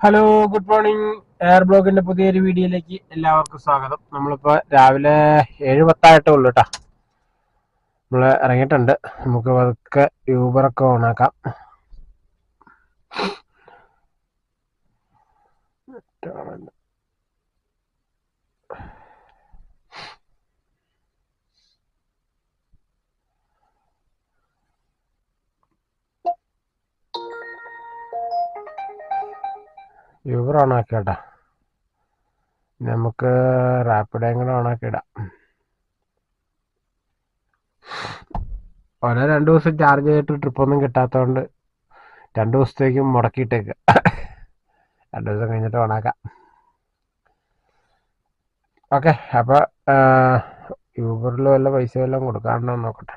Hello, good morning. Air ബ്ലോഗിന്റെ പുതിയൊരു വീഡിയോയിലേക്ക് എല്ലാവർക്കും സ്വാഗതം. നമ്മളിപ്പോൾ രാവിലെ 7:10 ഉള്ളൂ കേട്ടോ. നമ്മൾ ഇറങ്ങിയിട്ടുണ്ട്. നമുക്ക് പതുക്കെ യൂബറൊക്കെ ഓണാക്കാം. യൂബർ ഓണാക്കി കേട്ടോ. നമുക്ക് റാപ്പിഡോയും കൂടെ ഓണാക്കി ഇടാം. ഓരോ 2 ദിവസം ചാർജ് ചെയ്തിട്ട് ട്രിപ്പൊന്നും കിട്ടാത്തതുകൊണ്ട് 2 ദിവസത്തേക്കും മുടക്കിയിട്ടേക്ക്. 2 ദിവസം കഴിഞ്ഞിട്ട് ഓണാക്കാം. ഓക്കെ, അപ്പോൾ യൂബറിൽ വല്ല പൈസ വല്ലതും കൊടുക്കാറുണ്ടോ നോക്കട്ടെ.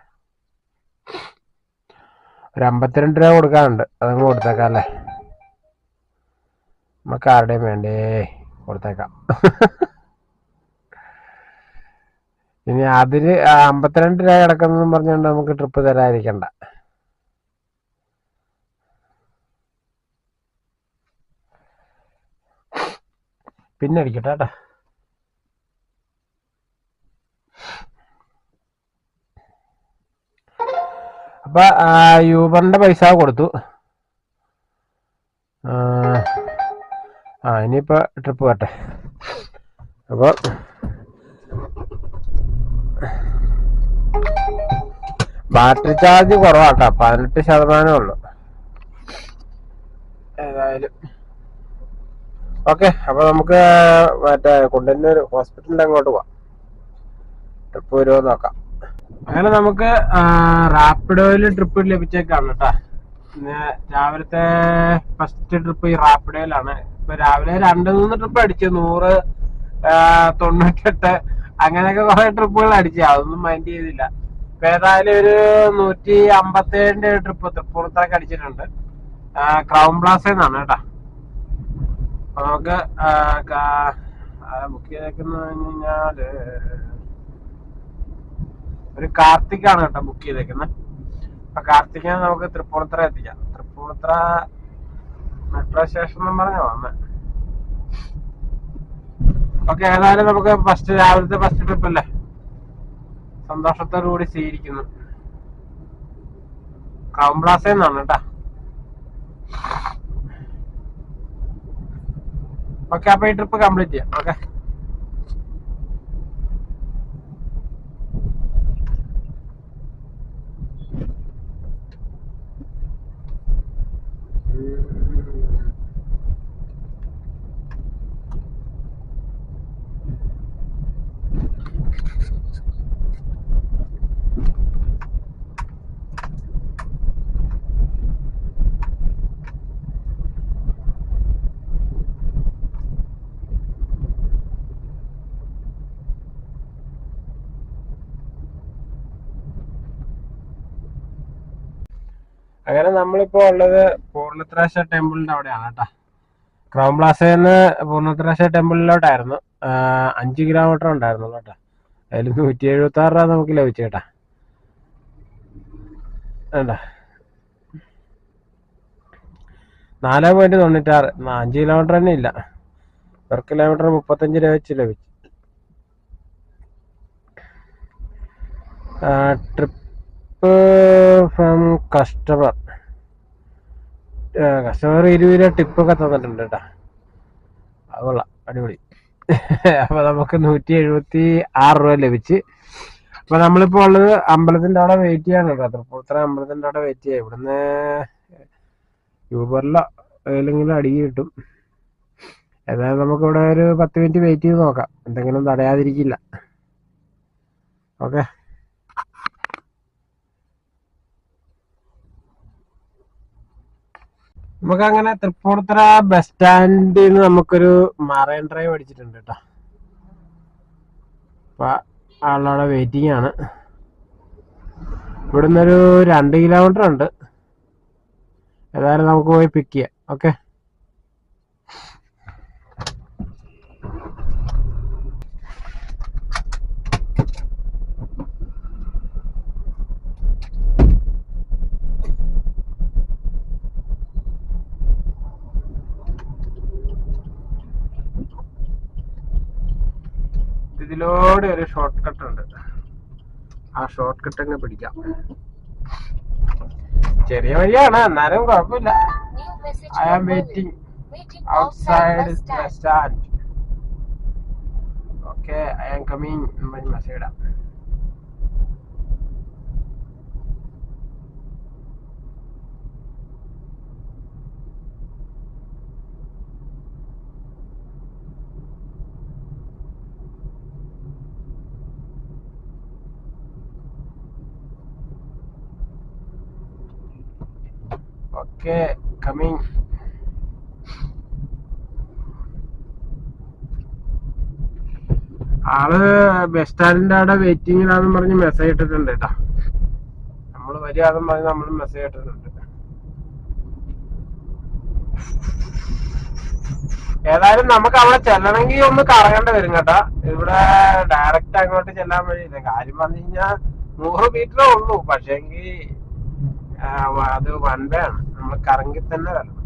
ഒരു 52 രൂപ കൊടുക്കാറുണ്ട്. അതങ്ങ് കൊടുത്തേക്കാം അല്ലേ? നമുക്ക് ആരുടെയും വേണ്ടേ, കൊടുത്തേക്കാം. ഇനി അതിന് 52 രൂപ കിടക്കുന്നതെന്ന് പറഞ്ഞുകൊണ്ട് നമുക്ക് ട്രിപ്പ് തരാതിരിക്കണ്ട. പിന്നെ അടിക്കട്ടെ കേട്ടോ. അപ്പൊ യൂബറിന്റെ പൈസ കൊടുത്തു. ഇനിയിപ്പോ ട്രിപ്പ് വരട്ടെ. അപ്പോൾ ബാറ്ററി ചാർജ് കുറവാട്ടോ, 18% ഉള്ളു. ഏതായാലും ഓക്കെ. അപ്പൊ നമുക്ക് മറ്റേ കൊണ്ടുവന്നൊരു ഹോസ്പിറ്റലിന്റെ അങ്ങോട്ട് പോവാം. ട്രിപ്പ് വരുമോ നോക്കാം. അങ്ങനെ നമുക്ക് റാപ്പിഡോയിൽ ട്രിപ്പ് ലഭിച്ചേക്കാണ് കേട്ടോ. പിന്നെ രാവിലത്തെ ഫസ്റ്റ് ട്രിപ്പ് ഈ റാപ്പിഡോയിലാണ്. ഇപ്പൊ രാവിലെ 2-3 ട്രിപ്പ് അടിച്ചു. 100, 98 അങ്ങനെയൊക്കെ കുറെ ട്രിപ്പുകൾ അടിച്ചു. അതൊന്നും മൈൻഡ് ചെയ്തില്ല. ഇപ്പൊ ഏതായാലും ഒരു 157 ട്രിപ്പ് തൃപ്പൂണിത്തറക്ക് അടിച്ചിട്ടുണ്ട്. ക്രൗൺ പ്ലാസന്നാണ് കേട്ടോ. നമുക്ക് ബുക്ക് ചെയ്തേക്കുന്ന കഴിഞ്ഞാല് ഒരു കാർത്തിക്കാണ് കേട്ടോ ബുക്ക് ചെയ്തേക്കുന്നത്. അപ്പൊ കാർത്തികിനെ നമുക്ക് തൃപ്പൂണിത്തറ എത്തിക്കാം. തൃപ്പൂണിത്തറ മെട്രോ സ്റ്റേഷൻ എന്ന് പറഞ്ഞാ വന്നേ. ഓക്കെ, ഏതായാലും നമുക്ക് രാവിലത്തെ ഫസ്റ്റ് ട്രിപ്പ് അല്ലേ, സന്തോഷത്തോടു കൂടി സ്വീകരിക്കുന്നു. ക്രൗൺ പ്ലാസന്നാണ് കേട്ടാ. ഓക്കെ, അപ്പൊ ഈ ട്രിപ്പ് കംപ്ലീറ്റ് ചെയ്യാം. ഓക്കെ, അങ്ങനെ നമ്മളിപ്പോ ഉള്ളത് പൂർണ്ണത്രേശ്വര ടെമ്പിളിന്റെ അവിടെയാണ് കേട്ടാ. ക്രൗൺ പ്ലാസന്ന് പൂർണ്ണത്രേശ്വര ടെമ്പിളിലോട്ടായിരുന്നു. 5 കിലോമീറ്റർ ഉണ്ടായിരുന്നു കേട്ടോ. അതിൽ 176 രൂപ നമുക്ക് ലഭിച്ചു കേട്ടാ. വേണ്ട 4.96, 5 കിലോമീറ്റർ തന്നെ ഇല്ല. പെർ കിലോമീറ്റർ 35 രൂപ വെച്ച് ലഭിച്ചു. ട്രിപ്പ് ഫ്രം കസ്റ്റമർ 20 രൂപ ടിപ്പൊക്കെ തന്നിട്ടുണ്ട് കേട്ടാ. അത് കൊള്ളാം, അടിപൊളി. അപ്പൊ നമുക്ക് 176 രൂപ ലഭിച്ച്. അപ്പൊ നമ്മളിപ്പോ ഉള്ളത് അമ്പലത്തിന്റെ അവിടെ വെയിറ്റ് ചെയ്യാണ് കേട്ടോ. തൃപ്പൂണിത്തറ അമ്പലത്തിന്റെ അവിടെ വെയിറ്റ് ചെയ്യാം. ഇവിടുന്ന് യൂബറിലോ ഏതെങ്കിലും അടിക്ക് കിട്ടും. ഏതായാലും നമുക്ക് ഇവിടെ ഒരു 10 മിനിറ്റ് വെയിറ്റ് ചെയ്ത് നോക്കാം, എന്തെങ്കിലും തടയാതിരിക്കില്ല. ഓക്കെ, നമുക്ക് അങ്ങനെ തൃപ്പൂണിത്തറ ബസ് സ്റ്റാൻഡിൽ നിന്ന് നമുക്കൊരു മറൈൻ ഡ്രൈവ് അടിച്ചിട്ടുണ്ട് കേട്ടോ. അപ്പൊ ആളവിടെ വെയിറ്റിംഗ് ആണ്. ഇവിടുന്ന് ഒരു 2 കിലോമീറ്റർ ഉണ്ട്. ഏതായാലും നമുക്ക് പോയി പിക്ക് ചെയ്യാം. ഓക്കെ, ഇതിലൂടെ ഒരു ഷോർട്ട് കട്ട് ഉണ്ട്. ആ ഷോർട്ട് കട്ട് അങ്ങ് പിടിക്കാം. ചെറിയ വഴിയാണ്, എന്നാലും കുഴപ്പമില്ല. I am waiting outside the stand. Okay, I am coming. Message ഇടാം. Okay, coming. ആള് ബസ് സ്റ്റാൻഡിന്റെ അവിടെ വെയിറ്റിംഗിലാന്ന് പറഞ്ഞ് മെസ്സേജ് ഇട്ടിട്ടുണ്ട് കേട്ടോ. നമ്മള് വരികയാണെന്ന് പറഞ്ഞ് നമ്മൾ മെസ്സേജ് ഇട്ടിട്ടുണ്ട്. ഏതായാലും നമുക്ക് അവിടെ ചെല്ലണമെങ്കിൽ ഒന്ന് കറങ്ങേണ്ടി വരും കേട്ടോ. ഇവിടെ ഡയറക്റ്റ് അങ്ങോട്ട് ചെല്ലാൻ വഴിയില്ല. കാര്യം പറഞ്ഞു കഴിഞ്ഞാൽ 100 മീറ്ററേ ഉള്ളൂ. പക്ഷേങ്കിൽ അത് വൺ വേ ആണ്. നമ്മൾ കറങ്ങി തന്നെ വരണം.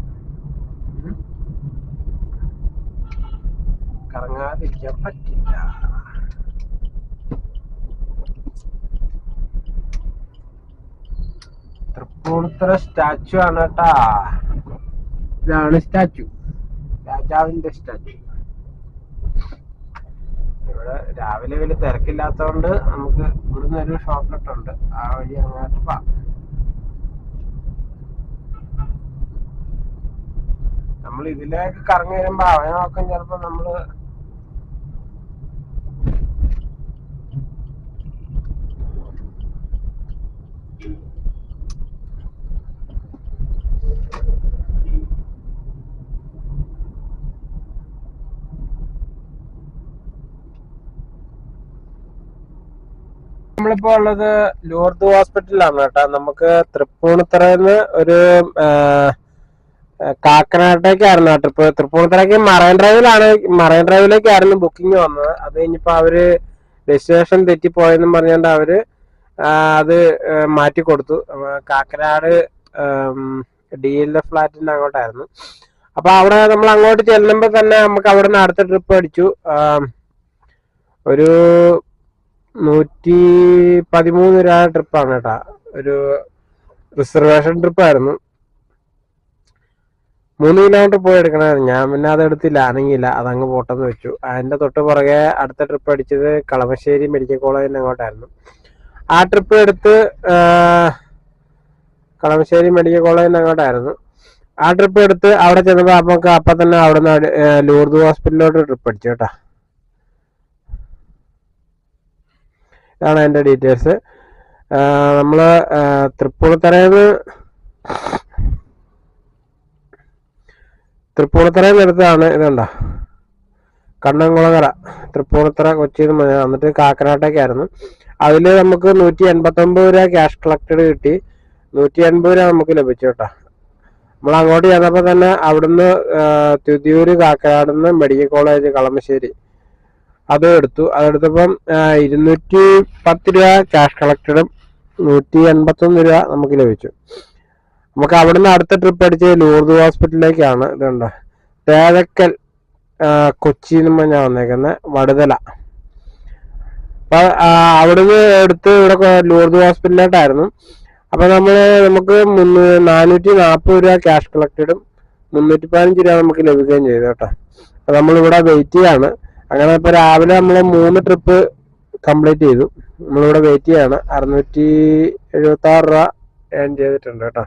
കറങ്ങാതിരിക്കാൻ പറ്റില്ല. തൃപ്പൂണിത്തുറ സ്റ്റാച്ചു ആണ് കേട്ടാ. ഇതാണ് സ്റ്റാച്ചു, രാജാവിന്റെ സ്റ്റാച്ചു. ഇവിടെ രാവിലെ വലിയ തിരക്കില്ലാത്തതുകൊണ്ട് നമുക്ക് ഇവിടുന്ന് ഒരു ഷോർട്ട് കട്ട് ഉണ്ട്. ആ വഴി അങ്ങോട്ട് പോവാം. നമ്മൾ ഇതിലേക്ക് കറങ്ങി വരുമ്പോ അവനെ നോക്കാൻ ചിലപ്പോ നമ്മള് നമ്മളിപ്പോ ഉള്ളത് ലൂർദ് ഹോസ്പിറ്റലിലാണ് കേട്ടോ. നമുക്ക് തൃപ്പൂണിത്തുറന്ന് ഒരു കാക്കനാട്ടേക്കായിരുന്നു ട്രിപ്പ്. തൃപ്പൂണിത്തുറയ്ക്ക് മറൈൻ ഡ്രൈവിലേക്കായിരുന്നു ബുക്കിംഗ് വന്നത്. അത് കഴിഞ്ഞപ്പോ അവര് ഡെസ്റ്റിനേഷൻ തെറ്റിപ്പോയെന്നും പറഞ്ഞുകൊണ്ട് അവര് അത് മാറ്റി കൊടുത്തു. കാക്കനാട് DLF ഫ്ലാറ്റിന്റെ അങ്ങോട്ടായിരുന്നു. അപ്പൊ അവിടെ നമ്മൾ അങ്ങോട്ട് ചെല്ലുമ്പോ തന്നെ നമുക്ക് അവിടെ നിന്ന് അടുത്ത ട്രിപ്പ് അടിച്ചു. ഒരു 113 രൂപ ട്രിപ്പാണ് കേട്ടാ. ഒരു റിസർവേഷൻ ട്രിപ്പായിരുന്നു. 3 കിലോമീറ്റർ പോയി എടുക്കണമായിരുന്നു. ഞാൻ പിന്നെ അത് എടുത്തില്ല, അനങ്ങിയില്ല, അതങ്ങ് പോട്ടെന്ന് വെച്ചു. അതിന്റെ തൊട്ട് പുറകെ അടുത്ത ട്രിപ്പ് അടിച്ചത് കളമശ്ശേരി മെഡിക്കൽ കോളേജിന്റെ അങ്ങോട്ടായിരുന്നു. ആ ട്രിപ്പ് എടുത്ത് കളമശ്ശേരി മെഡിക്കൽ കോളേജിന്റെ അങ്ങോട്ടായിരുന്നു. ആ ട്രിപ്പ് എടുത്ത് അവിടെ ചെന്നപ്പോ നമുക്ക് അപ്പൊ തന്നെ അവിടെ നിന്ന് ലൂർദ് ഹോസ്പിറ്റലിലോട്ട് ട്രിപ്പ് അടിച്ചു കേട്ടാ. ഇതാണ് അതിന്റെ ഡീറ്റെയിൽസ്. നമ്മള് തൃപ്പൂണിത്തുറയിൽ എടുത്താണ്. ഇതുണ്ടോ, കണ്ണംകുളങ്ങര, തൃപ്പൂണിത്തുറ, കൊച്ചിയിൽ നിന്ന് എന്നിട്ട് കാക്കനാട്ടേക്കായിരുന്നു. അതില് നമുക്ക് 189 രൂപ ക്യാഷ് കളക്റ്റഡ് കിട്ടി. 180 രൂപ നമുക്ക് ലഭിച്ചു കേട്ടോ. നമ്മൾ അങ്ങോട്ട് ചെന്നപ്പോ തന്നെ അവിടുന്ന് തുതിയൂര്, കാക്കനാടുന്ന് മെഡിക്കൽ കോളേജ് കളമശ്ശേരി അതും എടുത്തു. അതെടുത്തപ്പം 210 രൂപ ക്യാഷ് കളക്റ്റഡും 181 രൂപ നമുക്ക് ലഭിച്ചു. നമുക്ക് അവിടുന്ന് അടുത്ത ട്രിപ്പ് അടിച്ച് ലൂർദ് ഹോസ്പിറ്റലിലേക്കാണ്. ഇതുണ്ട്, തേതക്കൽ, കൊച്ചിയിൽ നിന്ന് ഞാൻ വന്നേക്കുന്നത്, വടുതല. അപ്പൊ അവിടുന്ന് എടുത്ത് ഇവിടെ ലൂർദ് ഹോസ്പിറ്റലിലോട്ടായിരുന്നു. അപ്പൊ നമുക്ക് 440 രൂപ ക്യാഷ് കളക്റ്റഡും 315 രൂപ നമുക്ക് ലഭിക്കുകയും ചെയ്തു കേട്ടോ. അപ്പൊ നമ്മളിവിടെ വെയിറ്റ് ചെയ്യാണ്. അങ്ങനെ ഇപ്പൊ രാവിലെ നമ്മൾ 3 ട്രിപ്പ് കംപ്ലീറ്റ് ചെയ്തു. നമ്മളിവിടെ വെയിറ്റ് ചെയ്യാണ്. 676 രൂപ ഏൺ ചെയ്തിട്ടുണ്ട് കേട്ടോ.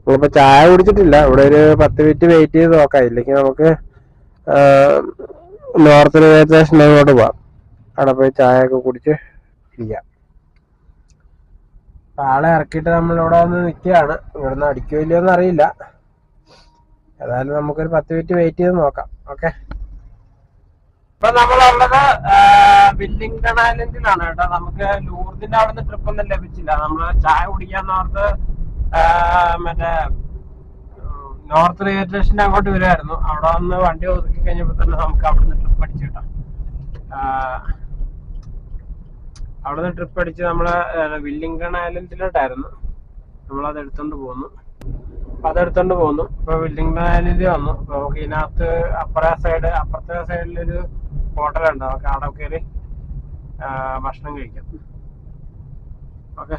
നമ്മളിപ്പോ ചായ കുടിച്ചിട്ടില്ല. ഇവിടെ ഒരു 10 മിനിറ്റ് വെയിറ്റ് ചെയ്ത് നോക്കാം. ഇല്ലെങ്കിൽ നമുക്ക് നോർത്ത് റെയിൽവേ സ്റ്റേഷനിൽ അങ്ങോട്ട് പോവാം. അവിടെ പോയി ചായ ഒക്കെ കുടിച്ച് ഇരിക്കാം. ആളെ ഇറക്കിയിട്ട് നമ്മളിവിടെ വന്ന് നിൽക്കുകയാണ്. ഇവിടുന്ന് അടിക്കോ ഇല്ലയോന്ന് അറിയില്ല. ഏതായാലും നമുക്കൊരു 10 മിനിറ്റ് വെയിറ്റ് ചെയ്ത് നോക്കാം. ഓക്കെ, ഇപ്പൊ നമ്മളുള്ളത് വില്ലിംഗ്ടൺ ഐലൻഡിലാണ് കേട്ടോ. നമുക്ക് ലൂർദിന്റെ അവിടെ നിന്ന് ട്രിപ്പ് ഒന്നും ലഭിച്ചില്ല. നമ്മള് ചായ കുടിക്കാന്നോർത്ത് മറ്റേ നോർത്ത് റെയിൽവേ സ്റ്റേഷന്റെ അങ്ങോട്ട് വരുമായിരുന്നു. അവിടെ വന്ന് വണ്ടി ഒതുക്കി കഴിഞ്ഞപ്പോ തന്നെ നമുക്ക് അവിടുന്ന് ട്രിപ്പ് അടിച്ചു കേട്ടോ. അവിടുന്ന് ട്രിപ്പ് അടിച്ച് നമ്മള് വില്ലിംഗ്ടൺ ഐലൻഡിലോട്ടായിരുന്നു. നമ്മളത് എടുത്തോണ്ട് പോന്നു. ഇപ്പൊ വില്ലിംഗ്ടൺ ഐലൻഡിൽ വന്നു. അപ്പൊ നമുക്ക് ഇതിനകത്ത് അപ്പുറത്തെ സൈഡിലൊരു ഹോട്ടലുണ്ട്, നമുക്ക് അവിടെ കയറി ഭക്ഷണം കഴിക്കാം. ഓക്കെ.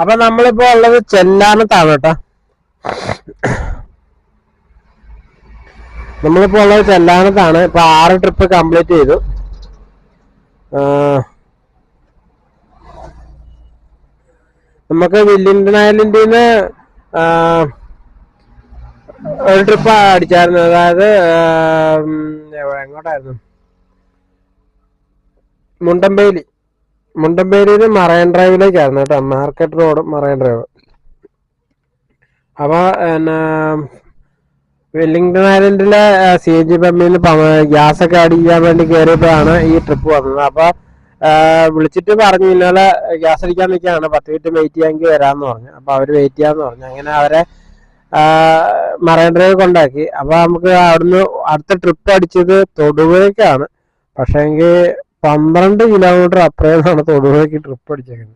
അപ്പൊ നമ്മളിപ്പോ ഉള്ളത് ചെല്ലാനത്താണ് കേട്ടോ. നമ്മളിപ്പോ ഉള്ളത് ചെല്ലാനത്താണ്. ഇപ്പൊ 6 ട്രിപ്പ് കംപ്ലീറ്റ് ചെയ്തു. നമുക്ക് വില്ലിംഗ്ടൺ ഐലൻഡിൽ നിന്ന് ഒരു ട്രിപ്പ് അടിച്ചായിരുന്നു. അതായത് എങ്ങോട്ടായിരുന്നു? മുണ്ടമ്പേലിയിൽ മറൈൻ ഡ്രൈവിലേക്കായിരുന്നു കേട്ടോ. Market road marine drive. അപ്പൊ വെല്ലിംഗ്ടൺ ഐലൻഡിലെ CNG പമ്പിൽ നിന്ന് ഗ്യാസ് ഒക്കെ അടിക്കാൻ വേണ്ടി കയറിയപ്പോഴാണ് ഈ ട്രിപ്പ് വന്നത്. അപ്പൊ വിളിച്ചിട്ട് പറഞ്ഞു ഇന്നലെ ഗ്യാസ് അടിക്കാൻ നിൽക്കുകയാണ്, 10 മിനിറ്റ് വെയിറ്റ് ചെയ്യാമെങ്കിൽ വരാമെന്ന് പറഞ്ഞു. അപ്പൊ അവര് വെയിറ്റ് ചെയ്യാന്ന് പറഞ്ഞു. അങ്ങനെ അവരെ മറൈൻ ഡ്രൈവ് കൊണ്ടാക്കി. അപ്പൊ നമുക്ക് അവിടുന്ന് അടുത്ത ട്രിപ്പ് അടിച്ചത് തൊടുപുഴയ്ക്കാണ്. പക്ഷെ എങ്കിൽ 12 കിലോമീറ്റർ അപ്പുറമാണ് തൊടുപുഴയ്ക്ക് ട്രിപ്പ് അടിച്ചേക്കുന്നത്.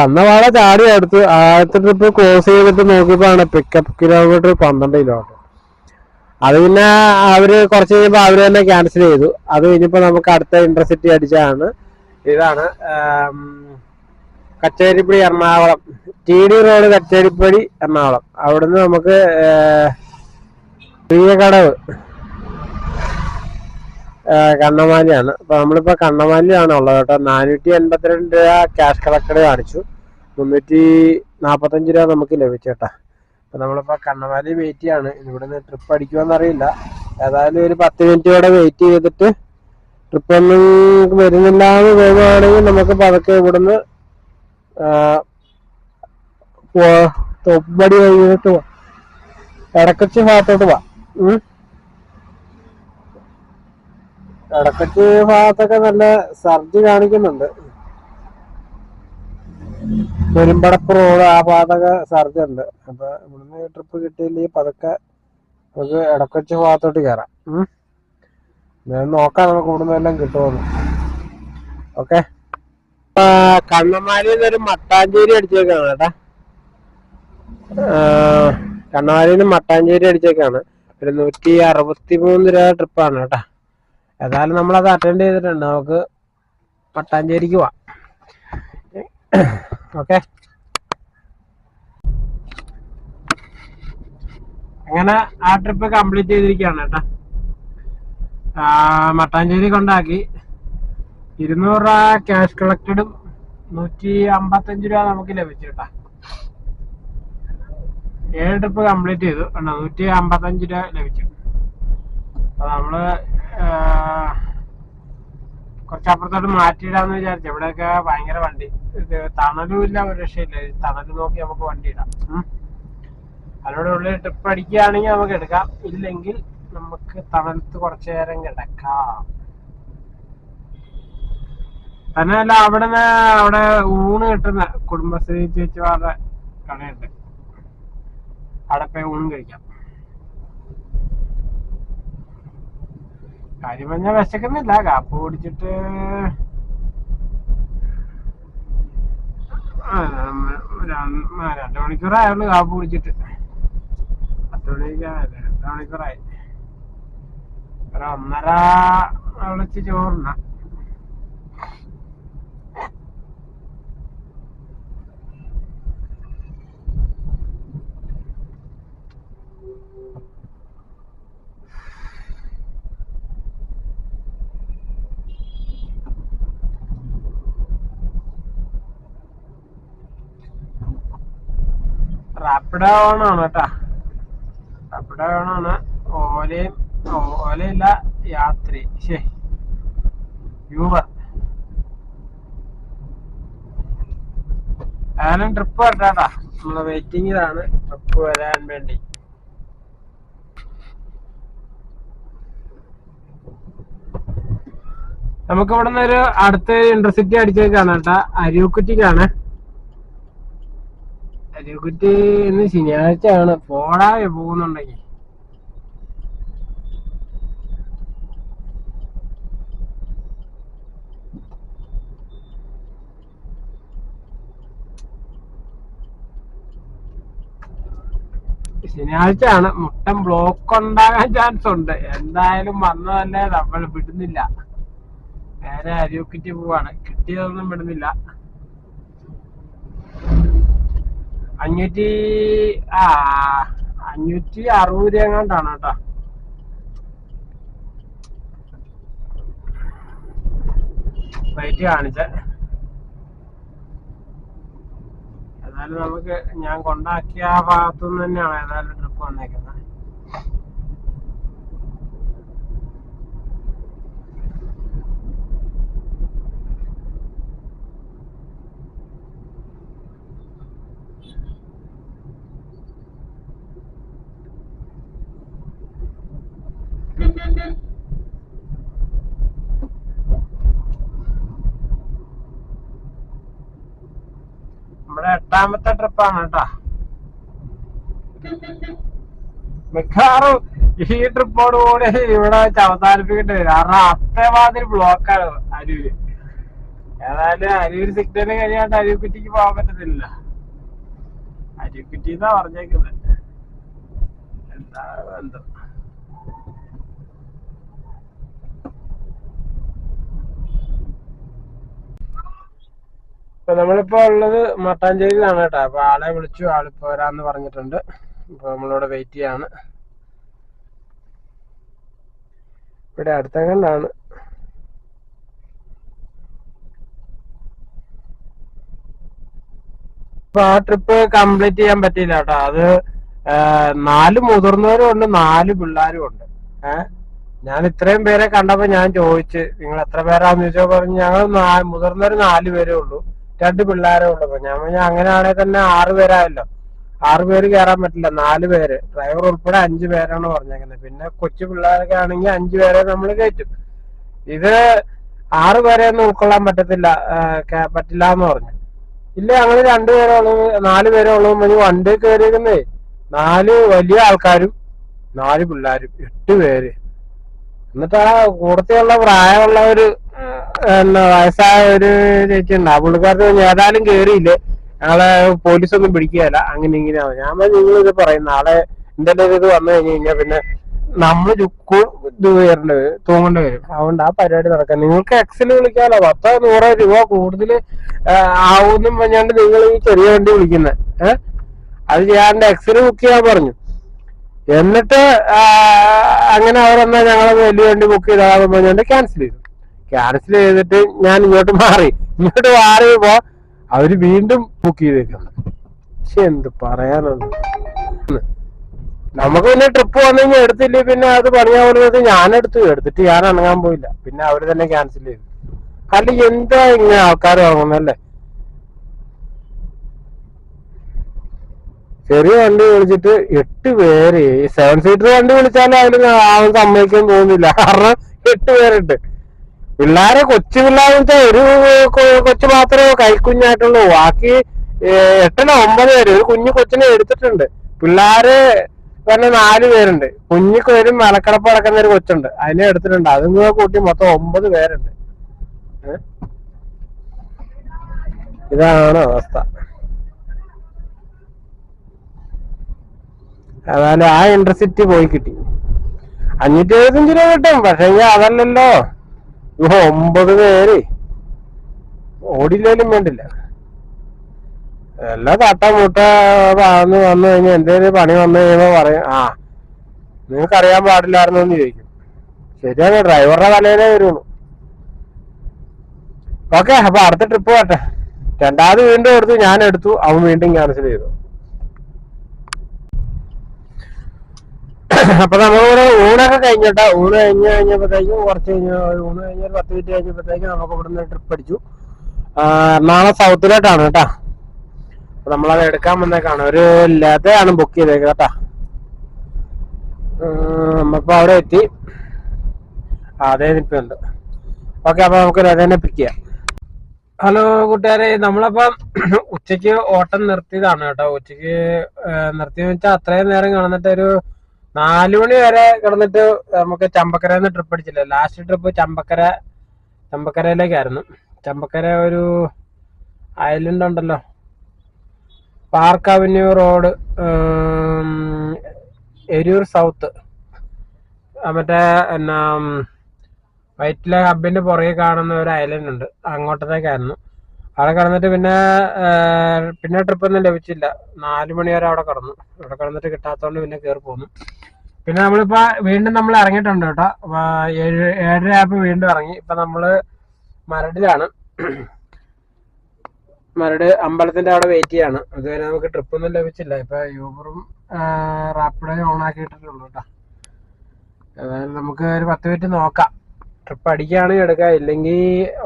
അന്ന പാടെ ചാടി അടുത്ത് ആദ്യത്തെ ട്രിപ്പ് ക്ലോസ് ചെയ്തിട്ട് നോക്കിയപ്പോഴാണ് പിക്കപ്പ് കിലോമീറ്റർ 12 കിലോമീറ്റർ. അത് പിന്നെ അവര് കുറച്ച് കഴിയുമ്പോൾ അവര് തന്നെ ക്യാൻസൽ ചെയ്തു. അത് കഴിഞ്ഞപ്പോ നമുക്ക് അടുത്ത ഇന്റർസിറ്റി അടിച്ചാണ് ഇതാണ് കച്ചേരിപ്പടി എറണാകുളം, TD റോഡ് കച്ചേരിപ്പടി എറണാകുളം. അവിടുന്ന് നമുക്ക് പ്രിയകടവ് കണ്ണമാലിയാണ്. അപ്പൊ നമ്മളിപ്പോ കണ്ണമാലിയാണ് ഉള്ളത് കേട്ടോ. 482 രൂപ ക്യാഷ് കളക്ടഡ് കാണിച്ചു, 345 രൂപ നമുക്ക് ലഭിച്ചേട്ടാ. അപ്പൊ നമ്മളിപ്പോ കണ്ണമാലി വെയിറ്റ് ചെയ്യാണ്. ഇവിടുന്ന് ട്രിപ്പ് അടിക്കുമെന്നറിയില്ല. ഏതായാലും ഒരു 10 മിനിറ്റോടെ വെയിറ്റ് ചെയ്തിട്ട് ട്രിപ്പ് ഒന്നും വരുന്നില്ല എന്ന് തോന്നുകയാണെങ്കിൽ നമുക്ക് പതുക്കെ ഇവിടുന്ന് തൊപ്പടി വഴിയിട്ട് പോവാം, എടക്കച്ചി ഭാഗത്തോട്ട് പോവാം. എടക്കച്ചി ഭാഗത്തൊക്കെ നല്ല സർജ് കാണിക്കുന്നുണ്ട്. പെരുമ്പടപ്പ് റോഡ് ആ ഭാഗത്തൊക്കെ സർജ് ഉണ്ട്. അപ്പൊ ഇവിടുന്ന് ട്രിപ്പ് കിട്ടിയില്ലെങ്കിൽ പതുക്കെ നമുക്ക് എടക്കൊച്ചി ഭാഗത്തോട്ട് കയറാം. ഞാൻ നോക്കാം നമുക്ക് ഇവിടുന്ന് എല്ലാം കിട്ടുമെന്ന്. ഓക്കെ. കണ്ണമാലിയിൽ നിന്ന് ഒരു മട്ടാഞ്ചേരി അടിച്ചേക്കാണ് കേട്ടാ. കണ്ണമാലിയിൽ നിന്ന് മട്ടാഞ്ചേരി അടിച്ചേക്കാണ്. ഒരു 163 രൂപ ട്രിപ്പാണ് കേട്ടാ. ഏതായാലും നമ്മളത് അറ്റൻഡ് ചെയ്തിട്ടുണ്ട്. നമുക്ക് മട്ടാഞ്ചേരിക്ക് പോവാം. ഓക്കെ. അങ്ങനെ ആ ട്രിപ്പ് കംപ്ലീറ്റ് ചെയ്തിരിക്കുകയാണ് കേട്ടാ. മട്ടാഞ്ചേരി കൊണ്ടാക്കി 200 രൂപ ക്യാഷ് കളക്റ്റഡും 155 രൂപ നമുക്ക് ലഭിച്ചു കേട്ടാ. 7 ട്രിപ്പ് കംപ്ലീറ്റ് ചെയ്തു. 155 രൂപ ലഭിച്ചു. അപ്പൊ നമ്മള് കുറച്ചപ്പുറത്തോട്ട് മാറ്റിയിടാന്ന് വിചാരിച്ചു. ഇവിടെയൊക്കെ ഭയങ്കര വണ്ടി, ഇത് തണലും ഇല്ല, ഒരു രക്ഷയില്ല. തണല് നോക്കി നമുക്ക് വണ്ടി ഇടാം. അതിനോട് ഉള്ളിൽ ട്രിപ്പ് അടിക്കുകയാണെങ്കിൽ നമുക്ക് എടുക്കാം, ഇല്ലെങ്കിൽ നമുക്ക് തണലത്ത് കുറച്ചു നേരം കിടക്കാം. തന്നെയല്ല അവിടെ ഊണ് കിട്ടുന്ന കുടുംബശ്രീ ചേച്ചിമാരുടെ കടയുണ്ട്, അവിടെ പോയി ഊണ് കഴിക്കാം. കാര്യം പറഞ്ഞാൽ വിശക്കുന്നില്ല. കാപ്പ് കുടിച്ചിട്ട് 2 മണിക്കൂറായുള്ളൂ കാപ്പ് കുടിച്ചിട്ട്. 10 മണിക്കായല്ലേ, 2 മണിക്കൂറായി. ഒരു 1:30 വിളിച്ച് ചോറുണ്ണ. റാപ്പിഡോ ഓണാണ് കേട്ടാ. റാപ്പിഡോ ഓണാണ്. ഓലയില്ല യാത്രി, യൂബർ. ആയാലും ട്രിപ്പ് വരട്ടാ. നമ്മള് വെയിറ്റിംഗിലാണ് ട്രിപ്പ് വരാൻ വേണ്ടി. നമുക്ക് ഇവിടെ നിന്ന് ഒരു അടുത്ത ഇന്റർസിറ്റി അടിച്ചേക്കാണ് കേട്ടാ. അരിക്കുറ്റിക്കാണ്. അരിക്കുറ്റി ഇന്ന് ശനിയാഴ്ചയാണ്. പോടാ പോകുന്നുണ്ടെങ്കിൽ ശനിയാഴ്ച ആണ്. മുട്ടം ബ്ലോക്ക് ഉണ്ടാകാൻ ചാൻസ് ഉണ്ട്. എന്തായാലും വന്നതല്ലേ, നമ്മൾ വിടുന്നില്ല. നേരെ അരിക്കുറ്റി പോവാണ്. കിട്ടിയതൊന്നും വിടുന്നില്ല. 560 രൂപ എങ്ങാണ്ടാണ് കേട്ടോ. റേറ്റ് കാണിച്ച. ഏതായാലും നമുക്ക് ഞാൻ കൊണ്ടാക്കിയ ആ ഭാഗത്തുനിന്ന് തന്നെയാണ് ഏതായാലും ട്രിപ്പ് വന്നേക്കുന്നത്. നമ്മുടെ 8ാമത്തെ ട്രിപ്പാണ് കേട്ടാ. മിക്കവാറും ഈ ട്രിപ്പോട് കൂടി ഇവിടെ വെച്ച് അവസാനിപ്പിക്കേണ്ടി വരും. കാരണം അത്രമാതിരി ബ്ലോക്കാണ് അരൂര്. ഏതായാലും അരൂര് സിഗ്നല് കഴിയാണ്ട് അരൂക്കുറ്റിക്ക് പോകാൻ പറ്റത്തില്ല. അരൂക്കുറ്റിന്നാ പറഞ്ഞേക്കുന്നത്. എന്താ എന്തോ. ഇപ്പൊ നമ്മളിപ്പോ ഉള്ളത് മട്ടാഞ്ചേരിയിലാണ് കേട്ടോ. അപ്പൊ ആളെ വിളിച്ചു, ആളിപ്പോ വരാന്ന് പറഞ്ഞിട്ടുണ്ട്. ഇപ്പൊ നമ്മളിവിടെ വെയിറ്റ് ചെയ്യാണ്. ഇവിടെ അടുത്തെങ്ങാണ്ടാണ്. അപ്പൊ ആ ട്രിപ്പ് കംപ്ലീറ്റ് ചെയ്യാൻ പറ്റിയില്ല കേട്ടോ. അത് 4 മുതിർന്നവരും ഉണ്ട്, 4 പിള്ളേരും ഉണ്ട്. ഞാൻ ഇത്രയും പേരെ കണ്ടപ്പോ ഞാൻ ചോദിച്ചു, നിങ്ങൾ എത്ര പേരാന്ന് ചോദിച്ചാൽ പറഞ്ഞു ഞങ്ങൾ മുതിർന്നവര് 4 പേരേ ഉള്ളൂ, 2 പിള്ളേരേ ഉള്ളൂ. ഞാൻ പറഞ്ഞ അങ്ങനെയാണെങ്കിൽ തന്നെ 6 പേരായല്ലോ. 6 പേര് കയറാൻ പറ്റില്ല, 4 പേര്, ഡ്രൈവർ ഉൾപ്പെടെ 5 പേരാണ് പറഞ്ഞേക്കുന്നത്. പിന്നെ കൊച്ചു പിള്ളേരൊക്കെ ആണെങ്കിൽ 5 പേരെ നമ്മൾ കയറ്റും. ഇത് 6 പേരെ ഒന്നും ഉൾക്കൊള്ളാൻ പറ്റില്ല എന്ന് പറഞ്ഞു. ഇല്ല, ഞങ്ങള് 2 പേരേ ഉള്ളൂ, 4 പേരേ ഉള്ളൂ. വണ്ടി കയറിയിരിക്കുന്നേ 4 വലിയ ആൾക്കാരും 4 പിള്ളേരും, 8 പേര്. എന്നിട്ട് ആ കൂടത്തിലുള്ള പ്രായമുള്ള ഒരു വയസ്സായ ഒരു ചേച്ചി ഉണ്ട്. ആ പുള്ളിക്കാർക്ക് ഏതായാലും കേറിയില്ലേ, ഞങ്ങളെ പോലീസൊന്നും പിടിക്കുകയല്ല, അങ്ങനെ ഇങ്ങനെയാണ്. ഞാൻ നിങ്ങൾ ഇത് പറയും, നാളെ എന്തെങ്കിലും ഇത് വന്നു കഴിഞ്ഞാൽ പിന്നെ നമ്മള് ഇത് തൂങ്ങേണ്ടി വരും. അതുകൊണ്ട് ആ പരിപാടി നടക്കാം. നിങ്ങൾക്ക് എക്സിൽ വിളിക്കാമല്ലോ, 10-100 രൂപ കൂടുതൽ ആവുമെന്നും പറഞ്ഞാണ്ട് നിങ്ങൾ ഈ ചെറിയ വണ്ടി വിളിക്കുന്നത്. അത് ചെയ്യാണ്ട് എക്സിൽ ബുക്ക് ചെയ്യാൻ പറഞ്ഞു. എന്നിട്ട് അങ്ങനെ അവരെന്നാ ഞങ്ങളെ വലിയ വണ്ടി ബുക്ക് ചെയ്താന്ന് പറഞ്ഞുകൊണ്ട് ക്യാൻസൽ ചെയ്തിട്ട് ഞാൻ ഇങ്ങോട്ട് മാറിയപ്പോ അവര് വീണ്ടും ബുക്ക് ചെയ്തേക്കുന്നു. പക്ഷെ എന്ത് പറയാനുണ്ട്. നമുക്ക് പിന്നെ ട്രിപ്പ് വന്നു കഴിഞ്ഞാൽ എടുത്തില്ലേ പിന്നെ അത് പണിയാവുന്നത് എടുത്തിട്ട് ഞാൻ അണങ്ങാൻ പോയില്ല. പിന്നെ അവര് തന്നെ ക്യാൻസൽ ചെയ്തു. അല്ല എന്താ ഇങ്ങനെ ആൾക്കാർ വാങ്ങുന്നല്ലേ. ചെറിയ വണ്ടി വിളിച്ചിട്ട് 8 പേര്, 7 സീറ്റർ വണ്ടി വിളിച്ചാലും അതിന് ആവാൻ സമ്മതിക്കാൻ തോന്നുന്നില്ല. കാരണം 8 പേരുണ്ട്. പിള്ളേരെ കൊച്ചു പിള്ളേരെന്ന് വെച്ചാൽ ഒരു കൊച്ചു മാത്രമേ കൈക്കുഞ്ഞായിട്ടുള്ളൂ. ബാക്കി 8-9 പേര്. ഒരു കുഞ്ഞു കൊച്ചിനെ എടുത്തിട്ടുണ്ട്. പിള്ളേര് തന്നെ 4 പേരുണ്ട്. കുഞ്ഞിക്ക് ഒരു മലക്കടപ്പ് നടക്കുന്ന ഒരു കൊച്ചുണ്ട്, അതിനെ എടുത്തിട്ടുണ്ട്. അതും കൂടെ കൂട്ടി മൊത്തം 9 പേരുണ്ട്. ഇതാണ് അവസ്ഥ. അതായത് ആ ഇന്റർസിറ്റി പോയി കിട്ടി. 575 രൂപ കിട്ടും. പക്ഷെ അതല്ലല്ലോ, 9 പേര് ഓടില്ലേലും വേണ്ടില്ല. എല്ലാം തട്ടമുട്ട വന്നു കഴിഞ്ഞാൽ എന്തേലും പണി വന്നു കഴിയുമ്പോ പറയും, നിങ്ങൾക്ക് അറിയാൻ പാടില്ലായിരുന്നു എന്ന് ചോദിക്കും. ശരിയാണ്, ഡ്രൈവറുടെ തലയിലേ വരുള്ളൂ. ഓക്കെ, അപ്പൊ അടുത്ത ട്രിപ്പ് പോട്ടെ. 2ാമത് വീണ്ടും എടുത്തു, ഞാൻ എടുത്തു, അവൻ വീണ്ടും ക്യാൻസൽ ചെയ്തു. അപ്പൊ നമ്മളിവിടെ ഊണൊക്കെ കഴിഞ്ഞിട്ടാ. ഊണ് കഴിഞ്ഞപ്പോഴത്തേക്കും കുറച്ച് ഊണ് കഴിഞ്ഞ ഒരു 10 മിനിറ്റ് കഴിഞ്ഞപ്പോഴത്തേക്കും നമുക്ക് ഇവിടുന്ന് ട്രിപ്പ് അടിച്ചു. എറണാകുളം സൗത്തിലോട്ടാണ് കേട്ടാ. അപ്പൊ നമ്മളത് എടുക്കാൻ വന്നേക്കാണ്. ഒരു ലതയാണ് ബുക്ക് ചെയ്തേക്കുക കേട്ടാ. നമ്മളിപ്പോ അവിടെ എത്തി. അതേ നിൽപ്പുണ്ട്. ഓക്കെ, അപ്പൊ നമുക്ക് ലതേനെ പിക്ക് ചെയ്യാം. ഹലോ കൂട്ടുകാരെ, നമ്മളപ്പം ഉച്ചക്ക് ഓട്ടം നിർത്തിയതാണ് കേട്ടോ. ഉച്ചക്ക് നിർത്തിയെന്ന് വെച്ചാൽ അത്രയും നേരം കിടന്നിട്ട് ഒരു 4 മണി വരെ കിടന്നിട്ട് നമുക്ക് ചമ്പക്കരന്ന് ട്രിപ്പ് അടിച്ചില്ല. ലാസ്റ്റ് ട്രിപ്പ് ചമ്പക്കരയിലേക്കായിരുന്നു. ചമ്പക്കര ഒരു ഐലൻഡ് ഉണ്ടല്ലോ, park avenue road, Eroor south, മറ്റേ എന്നാ വൈറ്റില ഹബിന്റെ പുറകെ കാണുന്ന ഒരു ഐലൻഡ് ഉണ്ട്, അങ്ങോട്ടത്തേക്കായിരുന്നു. അവിടെ കിടന്നിട്ട് പിന്നെ ട്രിപ്പൊന്നും ലഭിച്ചില്ല. 4 മണി വരെ അവിടെ കിടന്നിട്ട് കിട്ടാത്തതുകൊണ്ട് പിന്നെ കയറി പോന്നു. പിന്നെ നമ്മളിപ്പോ വീണ്ടും നമ്മൾ ഇറങ്ങിയിട്ടുണ്ട് കേട്ടോ. 7:30 ആയപ്പോ വീണ്ടും ഇറങ്ങി. ഇപ്പൊ നമ്മള് മരടിലാണ്. മരട് അമ്പലത്തിന്റെ അവിടെ വെയിറ്റ് ചെയ്യാണ്. അതുവരെ നമുക്ക് ട്രിപ്പൊന്നും ലഭിച്ചില്ല. ഇപ്പൊ യൂബറും റാപ്പിഡോയും ഓൺ ആക്കിയിട്ടിട്ടുള്ളൂ കേട്ടോ. ഏതായാലും നമുക്ക് ഒരു 10 മിനിറ്റ് നോക്കാം. ട്രിപ്പ് അടിക്കുകയാണെങ്കിൽ എടുക്കാം, ഇല്ലെങ്കിൽ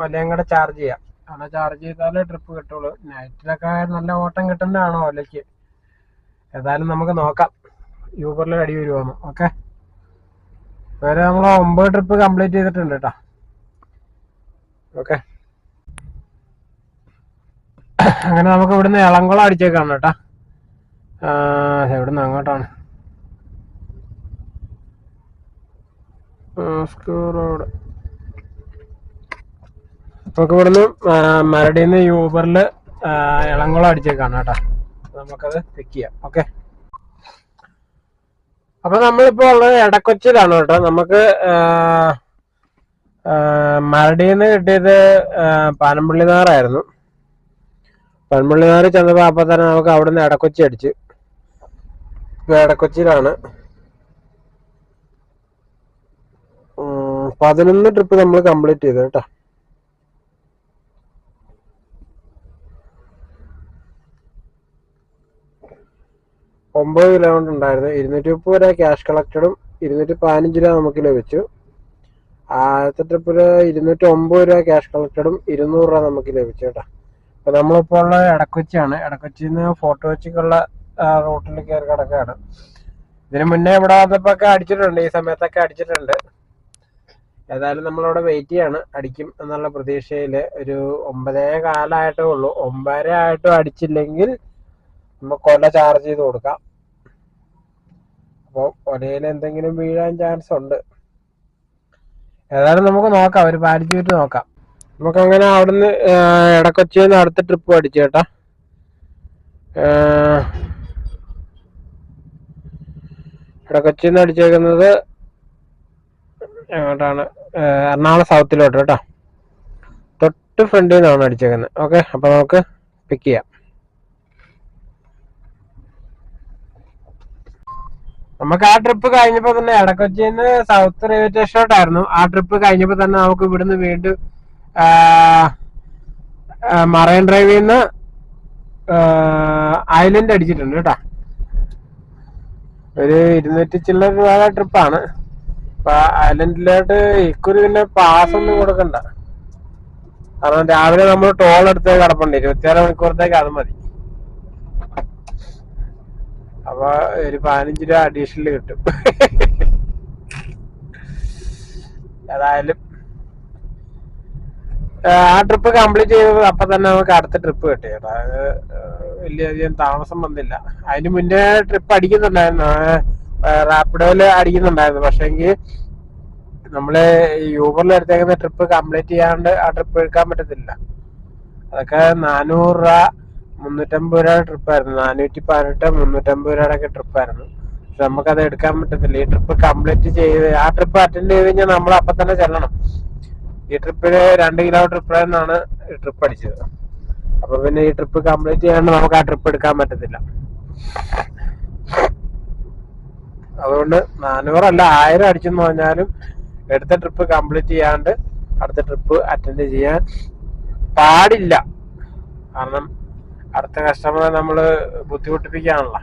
ഒലയും കൂടെ ചാർജ് ചെയ്യാം. അവിടെ ചാർജ് ചെയ്താലേ ട്രിപ്പ് കിട്ടുള്ളൂ. നൈറ്റിലൊക്കെ നല്ല ഓട്ടം കിട്ടുന്നതാണോ ഒലയ്ക്ക്. ഏതായാലും നമുക്ക് നോക്കാം യൂബറിൽ അടി വരുവാന്ന്. ഓക്കെ, വേറെ നമ്മൾ 9 ട്രിപ്പ് കംപ്ലീറ്റ് ചെയ്തിട്ടുണ്ട് കേട്ടോ. ഓക്കെ, അങ്ങനെ നമുക്ക് ഇവിടുന്ന് എളംകുളം അടിച്ചേക്കാണ് കേട്ടോ. ഇവിടുന്ന് അങ്ങോട്ടാണ് റോഡ്. നമുക്ക് ഇവിടുന്ന് മരടിന്ന് യൂബറിൽ എളംകുളം അടിച്ചേക്കാണ് കേട്ടോ. നമുക്കത് പിക്ക് ചെയ്യാം. ഓക്കെ, അപ്പൊ നമ്മളിപ്പോ ഉള്ളത് എടക്കൊച്ചിയിലാണ് കേട്ടോ. നമുക്ക് മരടിന്ന് കിട്ടിയത് പനമ്പള്ളിനാറായിരുന്നു. പനമ്പള്ളിനാറ് ചെന്നപ്പോ അപ്പൊ തന്നെ നമുക്ക് അവിടുന്ന് എടക്കൊച്ചി അടിച്ച്. ഇപ്പൊ എടക്കൊച്ചിയിലാണ്. 11 ട്രിപ്പ് നമ്മൾ കംപ്ലീറ്റ് ചെയ്തു കേട്ടോ. $9 കിലോമീറ്റർ ഉണ്ടായിരുന്നു. 230 രൂപ ക്യാഷ് കളക്റ്റഡും 215 രൂപ നമുക്ക് ലഭിച്ചു. ആദ്യത്തെ ട്രിപ്പില് 209 രൂപ ക്യാഷ് കളക്റ്റഡും 200 രൂപ നമുക്ക് ലഭിച്ചു കേട്ടോ. അപ്പൊ നമ്മളിപ്പോ ഉള്ള എടക്കൊച്ചിയാണ്. എടക്കൊച്ചിന്ന് ഫോർട്ട് കൊച്ചിക്കുള്ള റൂട്ടിൽ കയറി കിടക്കുകയാണ്. ഇതിനു മുന്നേ ഇവിടെ വന്നപ്പോ ഒക്കെ അടിച്ചിട്ടുണ്ട്, ഈ സമയത്തൊക്കെ അടിച്ചിട്ടുണ്ട്. ഏതായാലും നമ്മളിവിടെ വെയിറ്റ് ചെയ്യാണ്, അടിക്കും എന്നുള്ള പ്രതീക്ഷയില്. ഒരു 9:15 ആയിട്ടേ ഉള്ളൂ. 9:30 ആയിട്ടും അടിച്ചില്ലെങ്കിൽ നമുക്ക് കൊല ചാർജ് ചെയ്ത് കൊടുക്കാം. അപ്പൊ ഒലയിൽ എന്തെങ്കിലും വീഴാൻ ചാൻസ് ഉണ്ട്. ഏതായാലും നമുക്ക് നോക്കാം, ഒരു 15 മിനിറ്റ് നോക്കാം. നമുക്ക് അങ്ങനെ അവിടുന്ന് എടക്കൊച്ചിന്ന് അടുത്ത ട്രിപ്പ് അടിച്ചു കേട്ടാ. എടക്കൊച്ചിന്ന് അടിച്ചേക്കുന്നത് എങ്ങോട്ടാണ്? എറണാകുളം സൗത്തിലോട്ട് കേട്ടോ. തൊട്ട് ഫ്രണ്ടിൽ നിന്നാണ് അടിച്ചേക്കുന്നത്. ഓക്കെ, അപ്പൊ നമുക്ക് പിക്ക് ചെയ്യാം. നമുക്ക് ആ ട്രിപ്പ് കഴിഞ്ഞപ്പോ തന്നെ എടക്കൊച്ചിന്ന് സൗത്ത് റെയിൽവേ സ്റ്റേഷനോട്ടായിരുന്നു. ആ ട്രിപ്പ് കഴിഞ്ഞപ്പോ തന്നെ നമുക്ക് ഇവിടുന്ന് വീണ്ടും മറൈൻ ഡ്രൈവിൽ നിന്ന് ഐലൻഡ് അടിച്ചിട്ടുണ്ട് കേട്ടോ. ഒരു 200 ചില്ലറ രൂപ ട്രിപ്പാണ്. അപ്പൊ ഐലൻഡിലോട്ട് ഇക്കുറി പിന്നെ പാസ് ഒന്നും കൊടുക്കണ്ട. കാരണം രാവിലെ നമ്മൾ ടോൾ എടുത്ത് കിടപ്പുണ്ട്, 24 മണിക്കൂറത്തേക്ക് അത് മതി. അപ്പൊ ഒരു 15 രൂപ അഡീഷണൽ കിട്ടും. ഏതായാലും ആ ട്രിപ്പ് കംപ്ലീറ്റ് ചെയ്തത് അപ്പൊ തന്നെ നമുക്ക് അടുത്ത ട്രിപ്പ് കിട്ടി കേട്ടോ. അത് വലിയധികം താമസം വന്നില്ല. അതിന് മുന്നേ ട്രിപ്പ് അടിക്കുന്നുണ്ടായിരുന്നു, റാപ്പിഡോയില് അടിക്കുന്നുണ്ടായിരുന്നു. പക്ഷെങ്കിൽ നമ്മള് യൂബറിൽ എടുത്തേക്കുന്ന ട്രിപ്പ് കംപ്ലീറ്റ് ചെയ്യാണ്ട് ആ ട്രിപ്പ് എടുക്കാൻ പറ്റത്തില്ല. അതൊക്കെ 400 രൂപ 350 രൂപ ട്രിപ്പായിരുന്നു. 418 350 രൂപയുടെ ഒക്കെ ട്രിപ്പായിരുന്നു. പക്ഷെ നമുക്കത് എടുക്കാൻ പറ്റത്തില്ല. ഈ ട്രിപ്പ് കംപ്ലീറ്റ് ചെയ്ത് ആ ട്രിപ്പ് അറ്റൻഡ് ചെയ്ത് കഴിഞ്ഞാൽ നമ്മൾ അപ്പൊ തന്നെ ചെല്ലണം. ഈ ട്രിപ്പില് 2 കിലോമീറ്റർ ഇപ്പഴാണ് ട്രിപ്പ് അടിച്ചത്. അപ്പൊ പിന്നെ ഈ ട്രിപ്പ് കംപ്ലീറ്റ് ചെയ്യാണ്ട് നമുക്ക് ആ ട്രിപ്പ് എടുക്കാൻ പറ്റത്തില്ല. അതുകൊണ്ട് 400 അല്ല 1000 അടിച്ചെന്ന് പറഞ്ഞാലും എടുത്ത ട്രിപ്പ് കംപ്ലീറ്റ് ചെയ്യാണ്ട് അടുത്ത ട്രിപ്പ് അറ്റൻഡ് ചെയ്യാൻ പാടില്ല. കാരണം അടുത്ത കസ്റ്റമറെ നമ്മള് ബുദ്ധിമുട്ടിപ്പിക്കാണല്ലോ.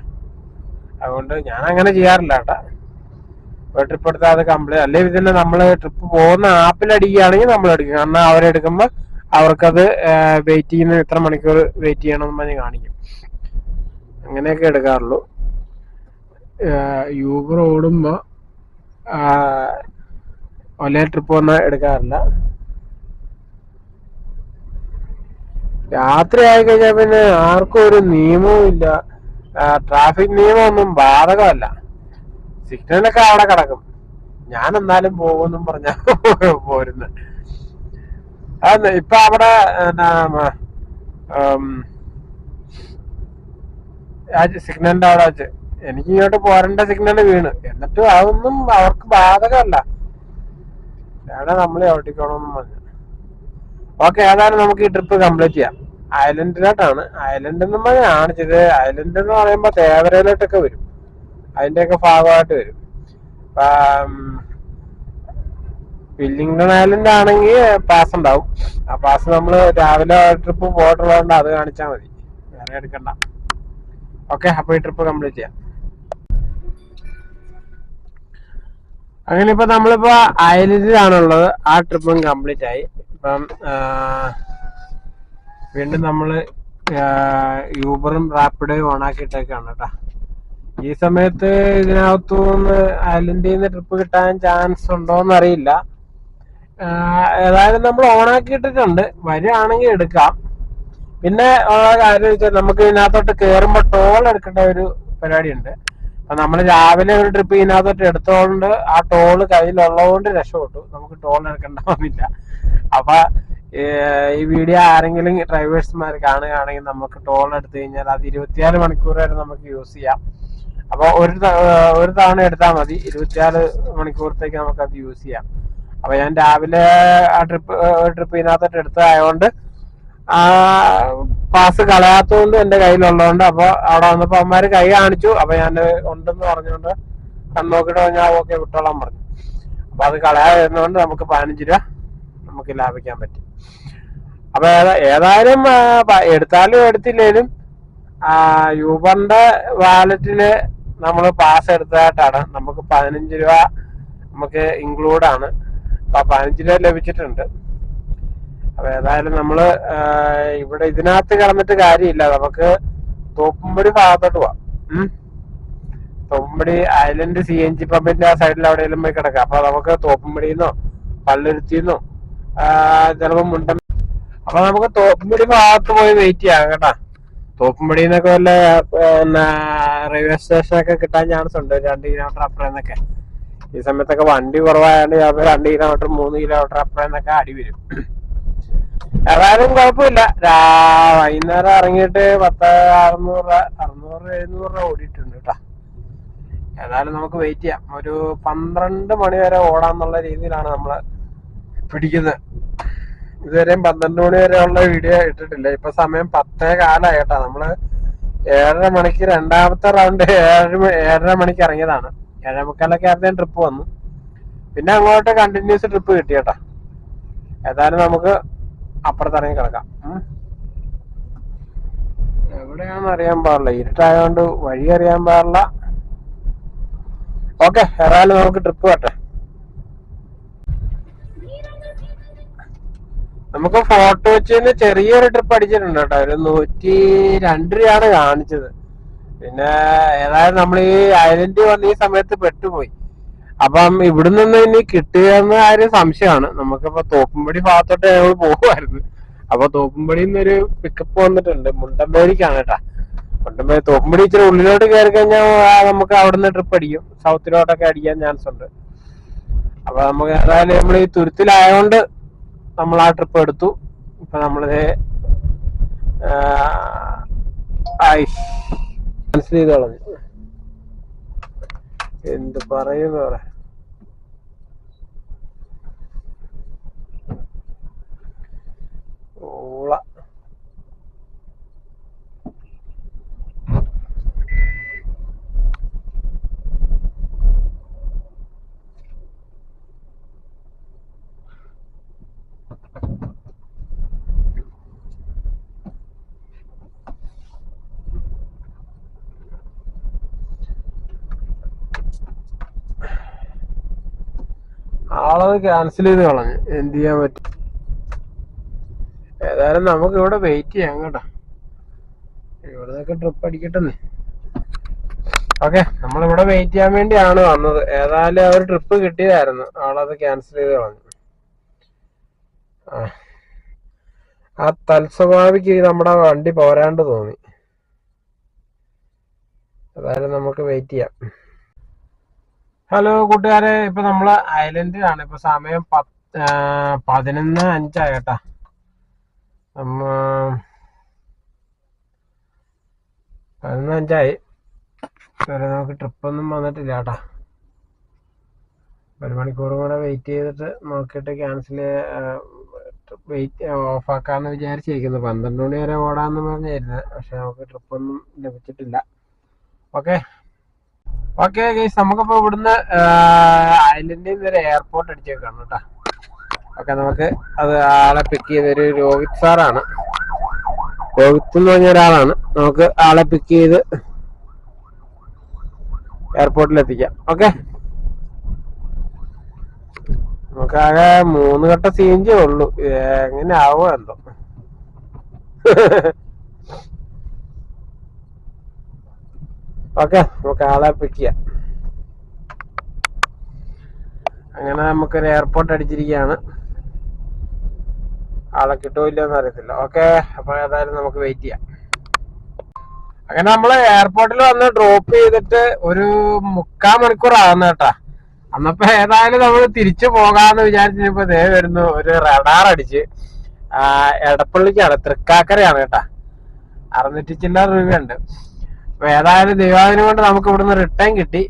അതുകൊണ്ട് ഞാൻ അങ്ങനെ ചെയ്യാറില്ല കേട്ടാ. ഒരു ട്രിപ്പ് എടുത്താൽ അത് കംപ്ലീറ്റ്, അല്ലെങ്കിൽ ഇതിന് നമ്മള് ട്രിപ്പ് പോകുന്ന ആപ്പിൽ അടിക്കുകയാണെങ്കിൽ നമ്മൾ എടുക്കും. കാരണം അവരെടുക്കുമ്പോൾ അവർക്കത് വെയിറ്റ് ചെയ്യുന്ന ഇത്ര മണിക്കൂർ വെയിറ്റ് ചെയ്യണമെന്ന് പറഞ്ഞ് കാണിക്കും. അങ്ങനെയൊക്കെ എടുക്കാറുള്ളൂ. യൂബർ ഓടുമ്പോ ഒലേ ട്രിപ്പ് ഒന്നും എടുക്കാറില്ല. രാത്രി ആയി കഴിഞ്ഞാൽ പിന്നെ ആർക്കും ഒരു നിയമവും ഇല്ല. ട്രാഫിക് നിയമമൊന്നും ബാധകമല്ല. സിഗ്നലൊക്കെ അവിടെ കിടക്കും. ഞാൻ എന്നാലും പോകുമെന്നും പറഞ്ഞ പോരുന്ന. ഇപ്പൊ അവിടെ സിഗ്നലിന്റെ അവിടെ വെച്ച് എനിക്ക് ഇങ്ങോട്ട് പോരേണ്ട സിഗ്നൽ വീണ്. എന്നിട്ടും അതൊന്നും അവർക്ക് ബാധകമല്ല. എവിടെ നമ്മൾ ചവിട്ടിക്കോണമെന്നും പറഞ്ഞു. ഓക്കെ, ഏതായാലും നമുക്ക് ഈ ട്രിപ്പ് കംപ്ലീറ്റ് ചെയ്യാം. ഐലൻഡിലോട്ടാണ്. ഐലൻഡ് എന്നും പറഞ്ഞ് കാണിച്ചത്. ഐലൻഡ് എന്ന് പറയുമ്പോൾ തേവരയിലോട്ടൊക്കെ വരും, അതിൻ്റെയൊക്കെ ഭാഗമായിട്ട് വരും. വില്ലിംഗ്ടൺ ഐലൻഡ് ആണെങ്കിൽ പാസ് ഉണ്ടാവും. ആ പാസ് നമ്മൾ രാവിലെ ട്രിപ്പ് പോയിട്ടുള്ളതുകൊണ്ട് അത് കാണിച്ചാൽ മതി, വേറെ എടുക്കണ്ട. ഓക്കെ, അപ്പോൾ ഈ ട്രിപ്പ് കംപ്ലീറ്റ് ചെയ്യാം. അങ്ങനെ ഇപ്പൊ നമ്മളിപ്പോ ഐലൻഡിലാണുള്ളത്. ആ ട്രിപ്പും കംപ്ലീറ്റ് ആയി. ഇപ്പം വീണ്ടും നമ്മള് യൂബറും റാപ്പിഡോയും ഓണാക്കിയിട്ടൊക്കെയാണ് കേട്ടാ. ഈ സമയത്ത് ഇതിനകത്തുനിന്ന് ഐലൻഡിൽ നിന്ന് ട്രിപ്പ് കിട്ടാൻ ചാൻസ് ഉണ്ടോന്ന് അറിയില്ല. ഏതായാലും നമ്മൾ ഓണാക്കിയിട്ടിട്ടുണ്ട്. വരികയാണെങ്കിൽ എടുക്കാം. പിന്നെ ഉള്ള കാര്യം വെച്ചാൽ നമുക്ക് ഇതിനകത്തോട്ട് കയറുമ്പോൾ ടോൾ എടുക്കേണ്ട ഒരു പരിപാടി ഉണ്ട്. അപ്പൊ നമ്മൾ രാവിലെ ഒരു ട്രിപ്പ് ഇതിനകത്തോട്ട് എടുത്തോണ്ട് ആ ടോള് കയ്യിലുള്ളതുകൊണ്ട് രക്ഷപ്പെട്ടു. നമുക്ക് ടോൾ എടുക്കേണ്ട വന്നില്ല. അപ്പൊ ഈ വീഡിയോ ആരെങ്കിലും ഡ്രൈവേഴ്സ്മാർ കാണുകയാണെങ്കിൽ നമുക്ക് ടോൾ എടുത്തു കഴിഞ്ഞാൽ അത് 24 മണിക്കൂർ വരെ നമുക്ക് യൂസ് ചെയ്യാം. അപ്പൊ ഒരു തവണ എടുത്താൽ മതി, 24 മണിക്കൂറത്തേക്ക് നമുക്കത് യൂസ് ചെയ്യാം. അപ്പൊ ഞാൻ രാവിലെ ആ ട്രിപ്പ് ഇതിനകത്തോട്ട് എടുത്തതായതുകൊണ്ട് പാസ് കളയാത്തതുകൊണ്ട് എന്റെ കയ്യിലുള്ളതുകൊണ്ട് അപ്പൊ അവിടെ വന്നപ്പോ അവന്മാര് കൈ കാണിച്ചു. അപ്പൊ ഞാൻ ഉണ്ടെന്ന് പറഞ്ഞുകൊണ്ട് കണ്ണോക്കിട്ട് ഞാൻ ഓക്കെ വിട്ടോളാൻ പറഞ്ഞു. അപ്പൊ അത് കളയാതെ വരുന്നതുകൊണ്ട് നമുക്ക് 15 രൂപ നമുക്ക് ലാഭിക്കാൻ പറ്റും. അപ്പൊ ഏതായാലും എടുത്താലും എടുത്തില്ലേലും യൂബറിന്റെ വാലറ്റില് നമ്മൾ പാസ് എടുത്തതായിട്ടാണ് നമുക്ക് 15 രൂപ നമുക്ക് ഇൻക്ലൂഡ് ആണ്. അപ്പൊ 15 രൂപ ലഭിച്ചിട്ടുണ്ട്. അപ്പൊ ഏതായാലും നമ്മള് ഇവിടെ ഇതിനകത്ത് കിടന്നിട്ട് കാര്യമില്ല. നമുക്ക് തോപ്പുംപടി ഭാഗത്തോട്ട് പോവാം. തോപ്പുംപടി ഐലൻഡ് CNG പമ്പിന്റെ ആ സൈഡിൽ എവിടെയെങ്കിലും പോയി കിടക്കാം. അപ്പൊ നമുക്ക് തോപ്പുംപടിന്നോ പള്ളുരുത്തിന്നോ ചിലപ്പോ മുണ്ടം. അപ്പൊ നമുക്ക് തോപ്പുംപടി ഭാഗത്ത് പോയി വെയിറ്റ് ചെയ്യാം കേട്ടാ. തോപ്പുംപടിന്നൊക്കെ വല്ല റെയിൽവേ സ്റ്റേഷനൊക്കെ കിട്ടാൻ ചാൻസ് ഉണ്ട് 2 കിലോമീറ്റർ അപ്പുറന്നൊക്കെ. ഈ സമയത്തൊക്കെ വണ്ടി കുറവായതുകൊണ്ട് ചിലപ്പോൾ 2 കിലോമീറ്റർ 3 കിലോമീറ്റർ അപ്പുറന്നൊക്കെ അടി വരും. ഏതായാലും കുഴപ്പമില്ല. വൈകുന്നേരം ഇറങ്ങിയിട്ട് 600-700 രൂപ ഓടിയിട്ടുണ്ട് കേട്ടോ. ഏതായാലും നമുക്ക് വെയിറ്റ് ചെയ്യാം. ഒരു 12 മണി വരെ ഓടാന്നുള്ള രീതിയിലാണ് നമ്മള് പിടിക്കുന്നത്. ഇതുവരെയും 12 മണി വരെ ഉള്ള വീഡിയോ ഇട്ടിട്ടില്ല. ഇപ്പൊ സമയം 10:15 കേട്ടാ. നമ്മള് 7:30 മണിക്ക് രണ്ടാമത്തെ റൗണ്ട് 7:30 മണിക്ക് ഇറങ്ങിയതാണ്. 7:45 ആദ്യം ട്രിപ്പ് വന്നു. പിന്നെ അങ്ങോട്ട് കണ്ടിന്യൂസ് ട്രിപ്പ് കിട്ടി കേട്ടാ. ഏതായാലും നമുക്ക് അപ്പുറത്തിറങ്ങി കിടക്കാം. എവിടെയാണെന്ന് അറിയാൻ പാടില്ല, ഇരുട്ടായതുകൊണ്ട് വഴി അറിയാൻ പാടില്ല. ഓക്കെ, ഏതായാലും നമുക്ക് ട്രിപ്പ് വട്ടെ. നമുക്ക് ഫോട്ടോ വെച്ച് ചെറിയൊരു ട്രിപ്പ് അടിച്ചിട്ടുണ്ട് കേട്ടോ. ഒരു 102 രൂപയാണ് കാണിച്ചത്. പിന്നെ ഏതായാലും നമ്മൾ ഈ ഐലൻഡ് വന്ന ഈ സമയത്ത് പെട്ടുപോയി. അപ്പം ഇവിടെ നിന്ന് ഇനി കിട്ടുകയെന്ന കാര്യം സംശയമാണ്. നമുക്കിപ്പോ തോപ്പുംപടി ഭാഗത്തോട്ട് ഞങ്ങൾ പോകുമായിരുന്നു. അപ്പൊ തോപ്പുംപടിയിൽ നിന്നൊരു പിക്കപ്പ് വന്നിട്ടുണ്ട്. മുണ്ടമ്പേരിക്കാണ് കേട്ടാ. മുണ്ടമ്പേരി തോപ്പുംപടി ഇച്ചിരി ഉള്ളിലോട്ട് കയറി കഴിഞ്ഞാൽ നമുക്ക് അവിടെ നിന്ന് ട്രിപ്പ് അടിക്കും. സൗത്തിലോട്ടൊക്കെ അടിക്കാൻ ചാൻസ് ഉണ്ട്. അപ്പൊ നമുക്ക് ഏതായാലും നമ്മൾ ഈ തുരുത്തിലായതുകൊണ്ട് നമ്മൾ ആ ട്രിപ്പ് എടുത്തു. ഇപ്പൊ നമ്മളിത് ക്യാൻസൽ ചെയ്ത് കളഞ്ഞു. എന്ത് പറയുന്നു പറയാ. ഓള ആളത് ക്യാൻസൽ ചെയ്ത് കളഞ്ഞു. എന്ത് ചെയ്യാൻ പറ്റും. ഏതായാലും നമുക്ക് ഇവിടെ വെയിറ്റ് ചെയ്യാം കേട്ടോ. ഇവിടുന്നൊക്കെ ട്രിപ്പ് അടിക്കട്ടെന്നേ. ഓക്കെ, നമ്മളിവിടെ വെയിറ്റ് ചെയ്യാൻ വേണ്ടിയാണ് വന്നത്. ഏതായാലും അവർ ട്രിപ്പ് കിട്ടിയതായിരുന്നു. ആളത് ക്യാൻസൽ ചെയ്ത് കളഞ്ഞു. ആ തൽസ്വഭാവിക്ക് നമ്മുടെ വണ്ടി പോരാണ്ട് തോന്നി. ഏതായാലും നമുക്ക് വെയിറ്റ് ചെയ്യാം. ഹലോ കൂട്ടുകാരെ, ഇപ്പൊ നമ്മള് ഐലൻഡിലാണ്. ഇപ്പൊ സമയം 11:05 കേട്ടാ. 11:05. വരെ നമുക്ക് ട്രിപ്പൊന്നും വന്നിട്ടില്ല കേട്ടാ. 1 മണിക്കൂറും കൂടെ വെയിറ്റ് ചെയ്തിട്ട് നോക്കിയിട്ട് ക്യാൻസൽ ഓഫാക്കാന്ന് വിചാരിച്ചിരിക്കുന്നു. 12 മണി വരെ ഓടാന്ന് പറഞ്ഞായിരുന്നു, പക്ഷെ നമുക്ക് ട്രിപ്പൊന്നും ലഭിച്ചിട്ടില്ല. ഓക്കെ ഗൈസ്, നമുക്കിപ്പോൾ ഇവിടുന്ന് ഐലൻഡിൽ നിന്ന് ഒരു എയർപോർട്ട് അടിച്ചേക്കാണ് കേട്ടോ. ഓക്കെ, നമുക്ക് അത് ആളെ പിക്ക് ചെയ്തൊരു രോഹിത് സാറാണ്. രോഹിത് എന്ന് പറഞ്ഞ ഒരാളാണ്. നമുക്ക് ആളെ പിക്ക് ചെയ്ത് എയർപോർട്ടിൽ എത്തിക്കാം. ഓക്കെ, നമുക്കാകെ 3 ഘട്ട CNG ഉള്ളൂ. എങ്ങനെ ആവോ എന്തോ. ഓക്കെ, നമുക്ക് ആളെ പിക്ക് ചെയ്യാം. അങ്ങനെ നമുക്കൊരു എയർപോർട്ട് അടിച്ചിരിക്കുകയാണ്. ആളെ കിട്ടുമോ ഇല്ലെന്ന് അറിയത്തില്ല. ഓക്കെ, അപ്പൊ ഏതായാലും നമുക്ക് വെയിറ്റ് ചെയ്യാം. അങ്ങനെ നമ്മള് എയർപോർട്ടിൽ വന്ന് ഡ്രോപ്പ് ചെയ്തിട്ട് ഒരു 3/4 മണിക്കൂർ ആവുന്ന കേട്ടാ. അന്നപ്പോ ഏതായാലും നമ്മൾ തിരിച്ചു പോകാന്ന് വിചാരിച്ചപ്പോ ദേ വരുന്നു ഒരു റഡാർ അടിച്ച്. എടപ്പള്ളിക്കാണ്, തൃക്കാക്കരയാണ് കേട്ടാ. 600 ചില്ലറ രൂപയുണ്ട്. അപ്പൊ ഏതായാലും ദൈവാദിനം കൊണ്ട് നമുക്ക് ഇവിടുന്ന് റിട്ടേൺ കിട്ടി.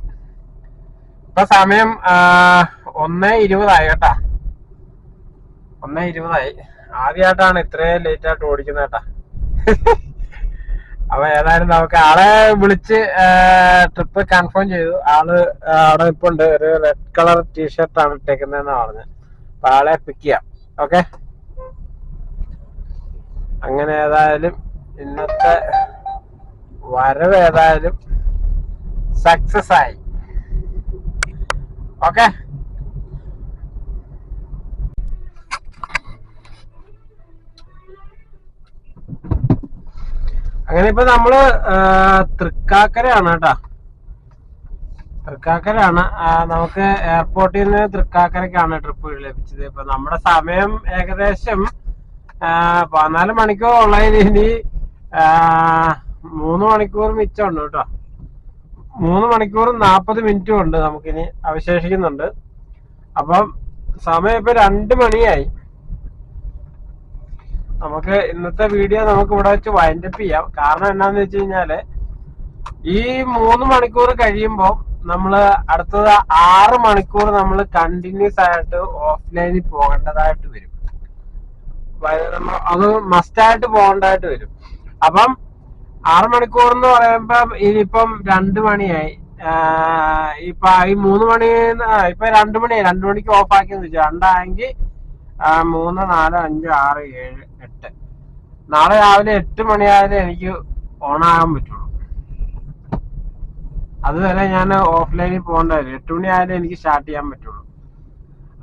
ഇപ്പൊ സമയം 1:20 കേട്ടാ. 1:20. ആദ്യമായിട്ടാണ് ഇത്രയും ലേറ്റ് ആയിട്ട് ഓടിക്കുന്ന കേട്ടാ. അപ്പൊ ഏതായാലും നമുക്ക് ആളെ വിളിച്ച് ട്രിപ്പ് കൺഫേം ചെയ്തു. ആള് അവിടെ ഇപ്പൊ ഉണ്ട്. ഒരു റെഡ് കളർ ടീഷർട്ടാണ് ഇട്ടേക്കുന്നതെന്നാ പറഞ്ഞത്. അപ്പൊ ആളെ പിക്ക് ചെയ്യാം. ഓക്കെ, അങ്ങനെ ഏതായാലും ഇന്നത്തെ വരവ് ഏതായാലും സക്സസ് ആയി. ഓക്കെ, അങ്ങനെ ഇപ്പൊ നമ്മള് തൃക്കാക്കരയാണ് കേട്ടാ. തൃക്കാക്കരയാണ്. നമുക്ക് എയർപോർട്ടിൽ നിന്ന് തൃക്കാക്കരക്കാണ് ട്രിപ്പ് ലഭിച്ചത്. ഇപ്പൊ നമ്മുടെ സമയം ഏകദേശം 14 മണിക്കൂർ ഉള്ളതിൽ ഇനി 3 മണിക്കൂർ മിച്ചമുണ്ട് കേട്ടോ. 3 മണിക്കൂറും 40 മിനിറ്റും ഉണ്ട് നമുക്കിനി അവശേഷിക്കുന്നുണ്ട്. അപ്പം സമയം ഇപ്പൊ 2 മണിയായി. നമുക്ക് ഇന്നത്തെ വീഡിയോ നമുക്ക് ഇവിടെ വെച്ച് വൈൻഡപ്പ് ചെയ്യാം. കാരണം എന്താന്ന് വെച്ച് കഴിഞ്ഞാല് ഈ 3 മണിക്കൂർ കഴിയുമ്പോൾ നമ്മള് അടുത്തത് 6 മണിക്കൂർ നമ്മൾ കണ്ടിന്യൂസ് ആയിട്ട് ഓഫ്ലൈനിൽ പോകേണ്ടതായിട്ട് വരും. അത് മസ്റ്റായിട്ട് പോകേണ്ടതായിട്ട് വരും. അപ്പം 6 മണിക്കൂർ എന്ന് പറയുമ്പോ ഇനിയിപ്പം 2 മണിയായി. ഇപ്പൊ ഈ 3 മണി ഇപ്പൊ 2 മണിയായി. 2 മണിക്ക് ഓഫ് ആക്കിയെന്ന് വെച്ചാൽ 2 ആയെങ്കിൽ 3, 4, 5, 6, 7, 8. നാളെ രാവിലെ 8 മണിയായാലും എനിക്ക് ഓണാകാൻ പറ്റുള്ളൂ. അതുവരെ ഞാൻ ഓഫ്ലൈനിൽ പോകേണ്ട വരും. 8 മണി ആയാലും എനിക്ക് സ്റ്റാർട്ട് ചെയ്യാൻ പറ്റുള്ളൂ.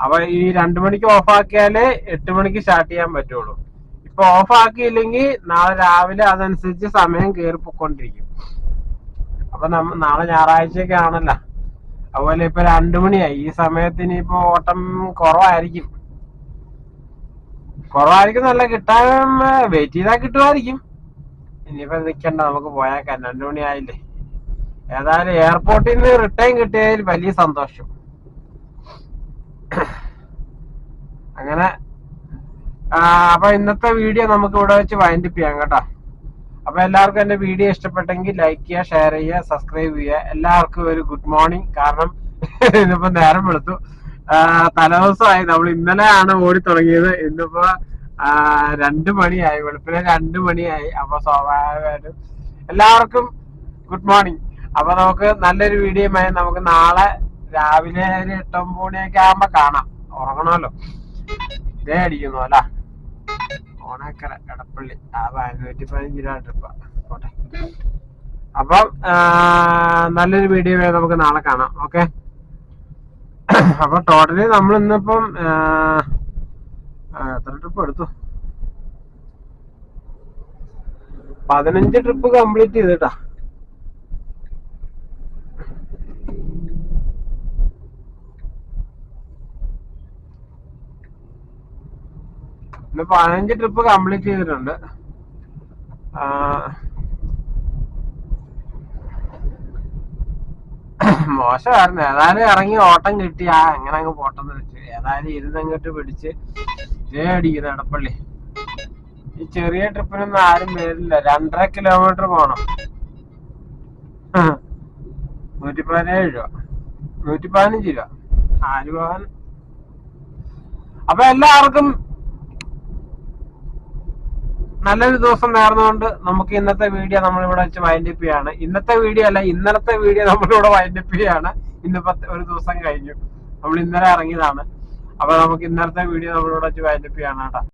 അപ്പൊ ഈ 2 മണിക്ക് ഓഫ് ആക്കിയാലേ 8 മണിക്ക് സ്റ്റാർട്ട് ചെയ്യാൻ പറ്റുള്ളൂ. ഇപ്പൊ ഓഫ് ആക്കിയില്ലെങ്കിൽ നാളെ രാവിലെ അതനുസരിച്ച് സമയം കയറി പൊക്കോണ്ടിരിക്കും. അപ്പൊ നാളെ ഞായറാഴ്ചയൊക്കെ ആണല്ലോ. അതുപോലെ ഇപ്പൊ 2 മണിയായി. ഈ സമയത്തിന് ഇപ്പൊ ഓട്ടം കുറവായിരിക്കും. നല്ല കിട്ടാൻ വെയിറ്റ് ചെയ്താൽ കിട്ടുമായിരിക്കും. ഇനിയിപ്പോ നിൽക്കണ്ട, നമുക്ക് പോയേക്കാം. 2 മണി ആയില്ലേ. ഏതായാലും എയർപോർട്ടിൽ നിന്ന് റിട്ടേൺ കിട്ടിയതിൽ വലിയ സന്തോഷം. അങ്ങനെ അപ്പൊ ഇന്നത്തെ വീഡിയോ നമുക്ക് ഇവിടെ വെച്ച് വൈൻഡപ്പ് ചെയ്യാം കേട്ടോ. അപ്പൊ എല്ലാവർക്കും എന്റെ വീഡിയോ ഇഷ്ടപ്പെട്ടെങ്കിൽ ലൈക്ക് ചെയ്യുക, ഷെയർ ചെയ്യുക, സബ്സ്ക്രൈബ് ചെയ്യുക. എല്ലാവർക്കും ഒരു ഗുഡ് മോർണിംഗ്. കാരണം ഇന്നിപ്പോ നേരം വെളുത്തു. തലേദിവസമായി. നമ്മൾ ഇന്നലെയാണ് ഓടി തുടങ്ങിയത്. ഇന്നിപ്പോ 2 മണിയായി. വെളുപ്പിനെ 2 മണിയായി. അപ്പൊ സ്വാഭാവികമായിട്ടും എല്ലാവർക്കും ഗുഡ് മോർണിംഗ്. അപ്പൊ നമുക്ക് നല്ലൊരു വീഡിയോയുമായി നമുക്ക് നാളെ രാവിലെ ഒരു 8-9 മണിയൊക്കെ ആകുമ്പോ കാണാം. ഉറങ്ങണമല്ലോ. ഇതേ അടിക്കുന്നു അല്ല. ഓണക്കര എടപ്പള്ളി 115 രൂപ ട്രിപ്പാ. പോട്ടെ. അപ്പം നല്ലൊരു വീഡിയോയുമായി നമുക്ക് നാളെ കാണാം. ഓക്കെ, അപ്പൊ ടോട്ടലി നമ്മൾ ഇന്നിപ്പം എത്ര ട്രിപ്പ് എടുത്തു? 15 ട്രിപ്പ് കംപ്ലീറ്റ് ചെയ്തിട്ടാ. ഇന്ന് 15 ട്രിപ്പ് കംപ്ലീറ്റ് ചെയ്തിട്ടുണ്ട്. മോശമായിരുന്നു. ഏതായാലും ഇറങ്ങി ഓട്ടം കിട്ടി. എങ്ങനെ അങ്ങ് പോട്ടെന്ന് വെച്ചു. ഏതായാലും ഇരുന്നങ്ങോട്ട് പിടിച്ച് ഇതേ അടിക്കുന്നത് എടപ്പള്ളി. ഈ ചെറിയ ട്രിപ്പിനൊന്നും ആരും വരില്ല. 2.5 കിലോമീറ്റർ പോണം. 117 രൂപ, 115 രൂപ, ആര് പോകാൻ. അപ്പൊ എല്ലാവർക്കും നല്ലൊരു ദിവസം നേർന്നുകൊണ്ട് നമുക്ക് ഇന്നത്തെ വീഡിയോ നമ്മളിവിടെ വെച്ച് വൈൻഡപ്പ് ചെയ്യാണ്. ഇന്നത്തെ വീഡിയോ അല്ല, ഇന്നലത്തെ വീഡിയോ നമ്മളിവിടെ വൈൻഡപ്പ് ചെയ്യാണ്. ഇന്നിപ്പോ ഒരു ദിവസം കഴിഞ്ഞു, നമ്മൾ ഇന്നലെ ഇറങ്ങിയതാണ്. അപ്പൊ നമുക്ക് ഇന്നലത്തെ വീഡിയോ നമ്മളിവിടെ വെച്ച് വൈൻഡപ്പ് ചെയ്യാണ് കേട്ടോ.